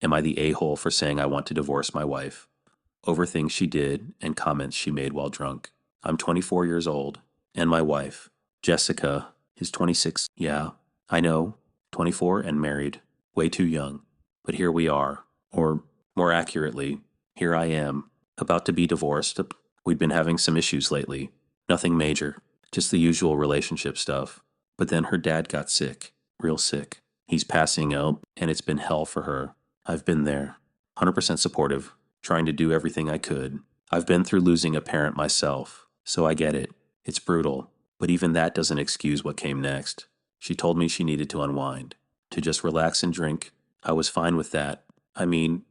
Am I the a-hole for saying I want to divorce my wife? Over things she did and comments she made while drunk. I'm 24 years old, and my wife, Jessica, is 26. Yeah, I know, 24 and married. Way too young. But here we are. Or, more accurately, here I am, about to be divorced. We'd been having some issues lately. Nothing major, just the usual relationship stuff. But then her dad got sick, real sick. He's passing out, and it's been hell for her. I've been there, 100% supportive, trying to do everything I could. I've been through losing a parent myself, so I get it. It's brutal, but even that doesn't excuse what came next. She told me she needed to unwind, to just relax and drink. I was fine with that. I mean,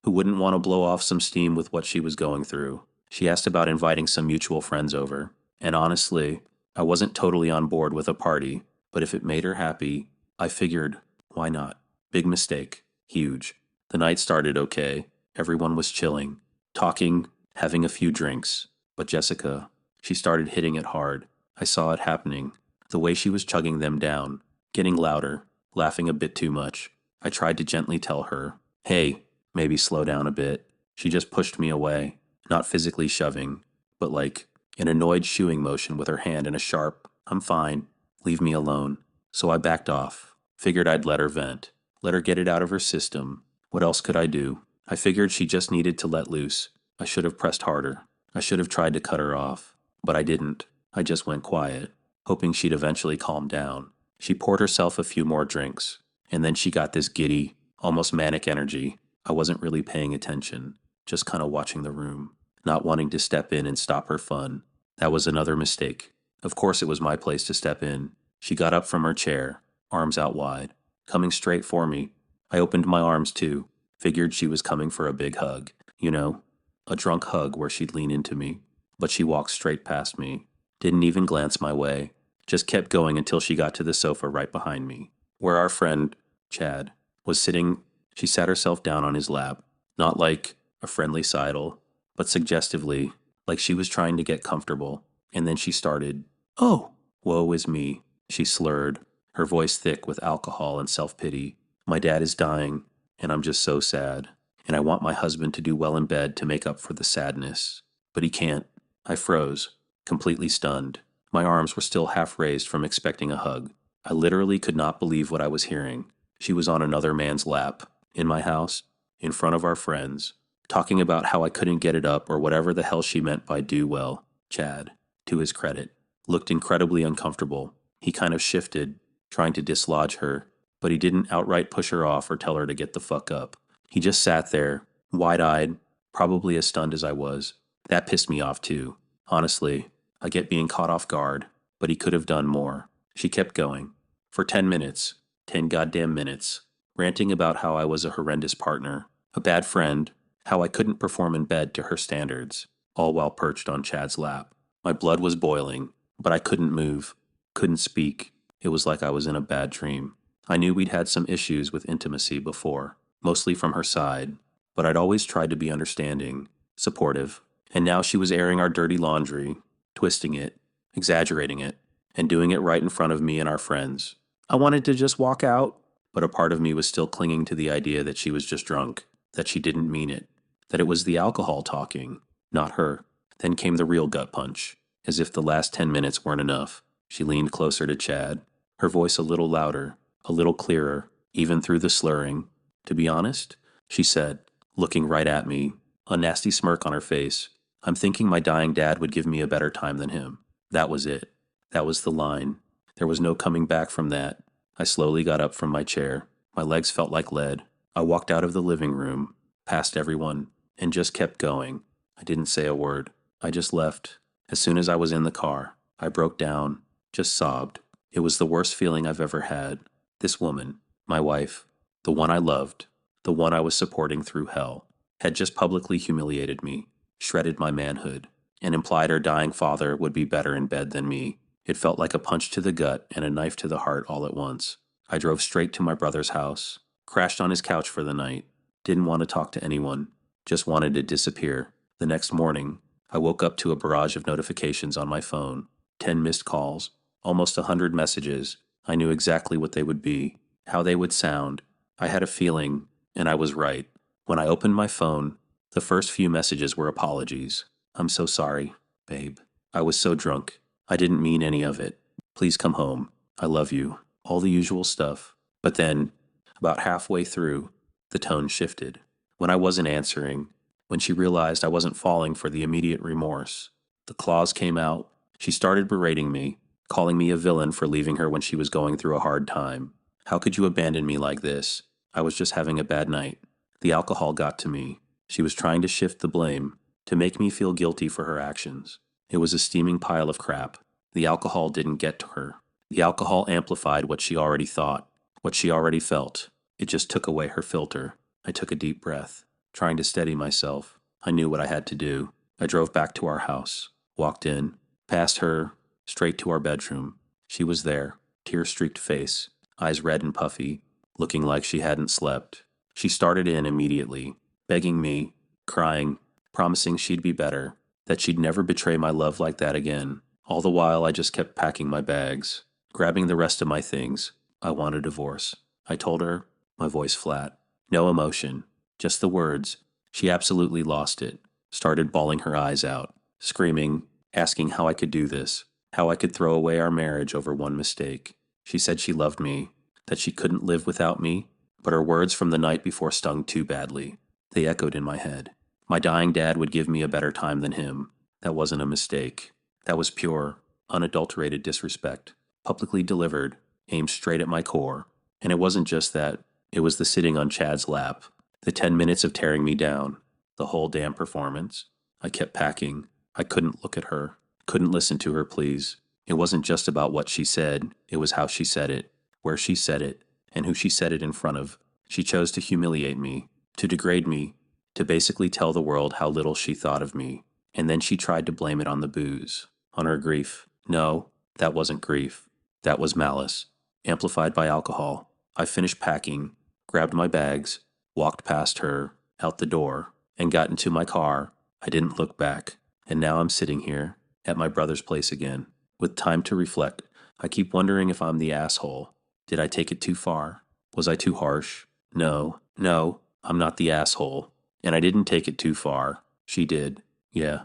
who wouldn't want to blow off some steam with what she was going through? She asked about inviting some mutual friends over, and honestly, I wasn't totally on board with a party, but if it made her happy, I figured, why not? Big mistake. Huge. The night started okay. Everyone was chilling, talking, having a few drinks. But Jessica, she started hitting it hard. I saw it happening. The way she was chugging them down, getting louder, laughing a bit too much. I tried to gently tell her, hey, maybe slow down a bit. She just pushed me away, not physically shoving, but like an annoyed shooing motion with her hand in a sharp, I'm fine, leave me alone. So I backed off, figured I'd let her vent, let her get it out of her system. What else could I do? I figured she just needed to let loose. I should have pressed harder. I should have tried to cut her off, but I didn't. I just went quiet, hoping she'd eventually calm down. She poured herself a few more drinks, and then she got this giddy, almost manic energy. I wasn't really paying attention, just kind of watching the room, not wanting to step in and stop her fun. That was another mistake. Of course it was my place to step in. She got up from her chair, arms out wide, coming straight for me. I opened my arms too, figured she was coming for a big hug. You know, a drunk hug where she'd lean into me. But she walked straight past me, didn't even glance my way, just kept going until she got to the sofa right behind me, where our friend, Chad, was sitting. She sat herself down on his lap, not like a friendly sidle, but suggestively, like she was trying to get comfortable. And then she started, oh, woe is me, she slurred, her voice thick with alcohol and self-pity. My dad is dying, and I'm just so sad. And I want my husband to do well in bed to make up for the sadness. But he can't. I froze, completely stunned. My arms were still half raised from expecting a hug. I literally could not believe what I was hearing. She was on another man's lap, in my house, in front of our friends, talking about how I couldn't get it up or whatever the hell she meant by do well. Chad, to his credit, looked incredibly uncomfortable. He kind of shifted, trying to dislodge her, but he didn't outright push her off or tell her to get the fuck up. He just sat there, wide-eyed, probably as stunned as I was. That pissed me off too. Honestly, I get being caught off guard, but he could have done more. She kept going. For 10 minutes, 10 goddamn minutes, ranting about how I was a horrendous partner, a bad friend, how I couldn't perform in bed to her standards, all while perched on Chad's lap. My blood was boiling, but I couldn't move, couldn't speak. It was like I was in a bad dream. I knew we'd had some issues with intimacy before, mostly from her side, but I'd always tried to be understanding, supportive, and now she was airing our dirty laundry, twisting it, exaggerating it, and doing it right in front of me and our friends. I wanted to just walk out, but a part of me was still clinging to the idea that she was just drunk, that she didn't mean it, that it was the alcohol talking, not her. Then came the real gut punch, as if the last 10 minutes weren't enough. She leaned closer to Chad, her voice a little louder, a little clearer, even through the slurring. To be honest, she said, looking right at me, a nasty smirk on her face, I'm thinking my dying dad would give me a better time than him. That was it. That was the line. There was no coming back from that. I slowly got up from my chair. My legs felt like lead. I walked out of the living room, past everyone, and just kept going. I didn't say a word. I just left. As soon as I was in the car, I broke down, just sobbed. It was the worst feeling I've ever had. This woman, my wife, the one I loved, the one I was supporting through hell, had just publicly humiliated me, shredded my manhood, and implied her dying father would be better in bed than me. It felt like a punch to the gut and a knife to the heart all at once. I drove straight to my brother's house, crashed on his couch for the night, didn't want to talk to anyone, just wanted to disappear. The next morning, I woke up to a barrage of notifications on my phone, 10 missed calls, almost 100 messages. I knew exactly what they would be, how they would sound. I had a feeling, And I was right. When I opened my phone, the first few messages were apologies. I'm so sorry, babe. I was so drunk. I didn't mean any of it. Please come home. I love you. All the usual stuff. But then, about halfway through, the tone shifted. When I wasn't answering, when she realized I wasn't falling for the immediate remorse, the claws came out. She started berating me, calling me a villain for leaving her when she was going through a hard time. How could you abandon me like this? I was just having a bad night. The alcohol got to me. She was trying to shift the blame, to make me feel guilty for her actions. It was a steaming pile of crap. The alcohol didn't get to her. The alcohol amplified what she already thought, what she already felt. It just took away her filter. I took a deep breath, trying to steady myself. I knew what I had to do. I drove back to our house, walked in, past her, straight to our bedroom. She was there, tear-streaked face, eyes red and puffy, looking like she hadn't slept. She started in immediately, begging me, crying, promising she'd be better, that she'd never betray my love like that again. All the while, I just kept packing my bags, grabbing the rest of my things. I want a divorce. I told her, my voice flat. No emotion, just the words. She absolutely lost it, started bawling her eyes out, screaming, asking how I could do this, how I could throw away our marriage over one mistake. She said she loved me, that she couldn't live without me, but her words from the night before stung too badly. They echoed in my head. My dying dad would give me a better time than him. That wasn't a mistake. That was pure, unadulterated disrespect, publicly delivered, aimed straight at my core. And it wasn't just that. It was the sitting on Chad's lap, the 10 minutes of tearing me down, the whole damn performance. I kept packing. I couldn't look at her, couldn't listen to her pleas. It wasn't just about what she said, it was how she said it, where she said it, and who she said it in front of. She chose to humiliate me, to degrade me, to basically tell the world how little she thought of me. And then she tried to blame it on the booze, on her grief. No, that wasn't grief. That was malice, amplified by alcohol. I finished packing, grabbed my bags, walked past her, out the door, and got into my car. I didn't look back. And now I'm sitting here, at my brother's place again, with time to reflect. I keep wondering if I'm the asshole. Did I take it too far? Was I too harsh? No, I'm not the asshole. And I didn't take it too far. She did. Yeah.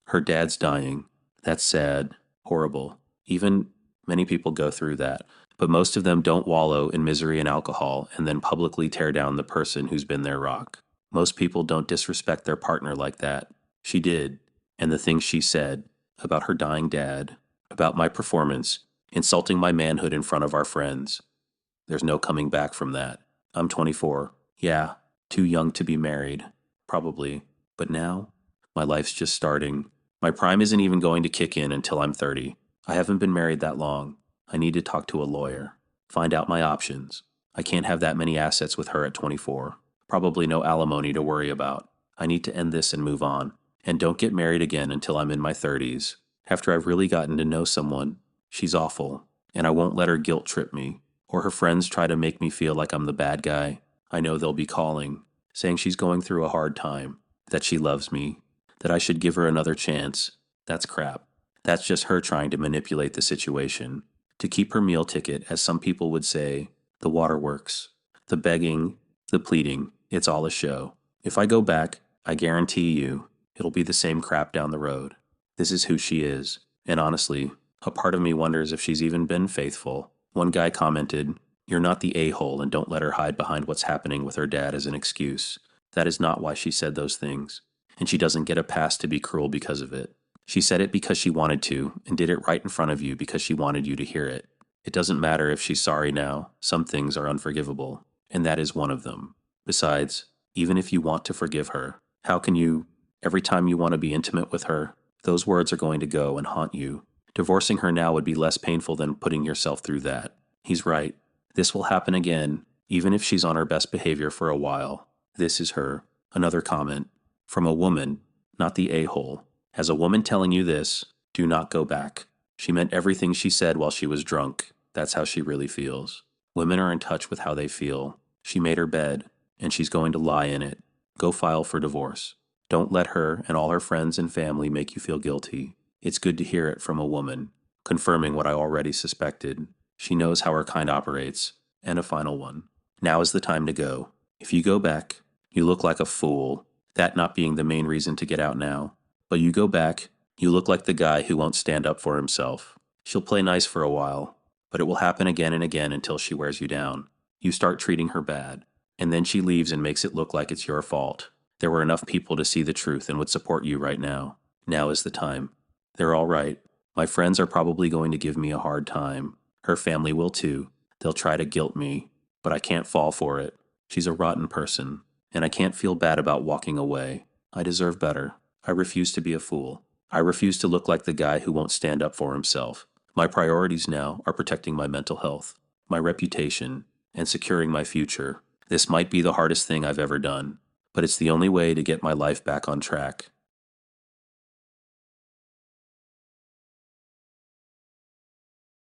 Her dad's dying. That's sad. Horrible. Even many people go through that. But most of them don't wallow in misery and alcohol and then publicly tear down the person who's been their rock. Most people don't disrespect their partner like that. She did. And the things she said about her dying dad, about my performance, insulting my manhood in front of our friends. There's no coming back from that. I'm 24. Yeah, too young to be married. Probably. But now, my life's just starting. My prime isn't even going to kick in until I'm 30. I haven't been married that long. I need to talk to a lawyer. Find out my options. I can't have that many assets with her at 24. Probably no alimony to worry about. I need to end this and move on. And don't get married again until I'm in my 30s. After I've really gotten to know someone. She's awful. And I won't let her guilt trip me. Or her friends try to make me feel like I'm the bad guy. I know they'll be calling, saying she's going through a hard time, that she loves me, that I should give her another chance. That's crap. That's just her trying to manipulate the situation, to keep her meal ticket, as some people would say. The waterworks, the begging, the pleading, it's all a show. If I go back, I guarantee you, it'll be the same crap down the road. This is who she is, and honestly, a part of me wonders if she's even been faithful. One guy commented, "You're not the a-hole and don't let her hide behind what's happening with her dad as an excuse. That is not why she said those things. And she doesn't get a pass to be cruel because of it. She said it because she wanted to and did it right in front of you because she wanted you to hear it. It doesn't matter if she's sorry now. Some things are unforgivable, and that is one of them. Besides, even if you want to forgive her, how can you, every time you want to be intimate with her, those words are going to go and haunt you. Divorcing her now would be less painful than putting yourself through that. He's right. This will happen again, even if she's on her best behavior for a while. This is her." Another comment. From a woman, not the a-hole. As a woman telling you this, do not go back. She meant everything she said while she was drunk. That's how she really feels. Women are in touch with how they feel. She made her bed, and she's going to lie in it. Go file for divorce. Don't let her and all her friends and family make you feel guilty. It's good to hear it from a woman, confirming what I already suspected. She knows how her kind operates. And a final one. Now is the time to go. If you go back, you look like a fool, that not being the main reason to get out now. But you go back, you look like the guy who won't stand up for himself. She'll play nice for a while, but it will happen again and again until she wears you down. You start treating her bad, and then she leaves and makes it look like it's your fault. There were enough people to see the truth and would support you right now. Now is the time. They're all right. My friends are probably going to give me a hard time. Her family will too. They'll try to guilt me, but I can't fall for it. She's a rotten person, and I can't feel bad about walking away. I deserve better. I refuse to be a fool. I refuse to look like the guy who won't stand up for himself. My priorities now are protecting my mental health, my reputation, and securing my future. This might be the hardest thing I've ever done, but it's the only way to get my life back on track.